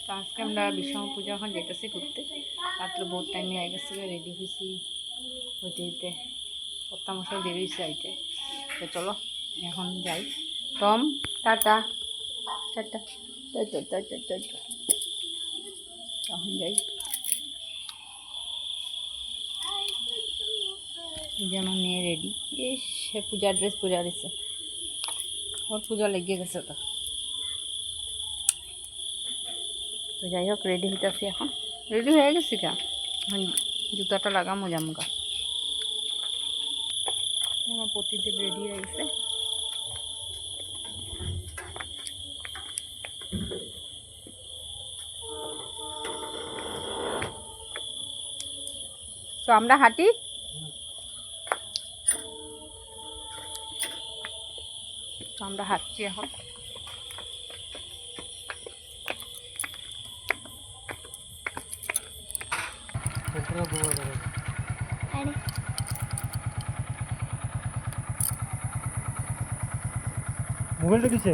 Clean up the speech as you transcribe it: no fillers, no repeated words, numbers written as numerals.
তো আজকে আমরা বিশ্বকর্মা পূজা এখন যাইতেছি ঘুরতে। রাত্রে বহুত টাইমে আই গেছে, রেডি হয়েছি হইতে হইতে কর্তা মশাই দেরি হয়েছে আইতে। তো চলো এখন যাই। Tom tata tata tata tata tata, এখন যাই। এই যে আমার মেয়ে রেডি, সে পূজার ড্রেস পরে দিচ্ছে, ওর পূজা লেগে গেছে। তো যাই হোক রেডি হইতেছি, এখন রেডি হয়ে গেছি গা, এখন জুতাটা লাগামো জামগা। আমার পতিদেব রেডি হয়ে গেছে। তো আমরা হাঁটি, তো আমরা হাঁটছি এখন। মোবাইলটা দিছে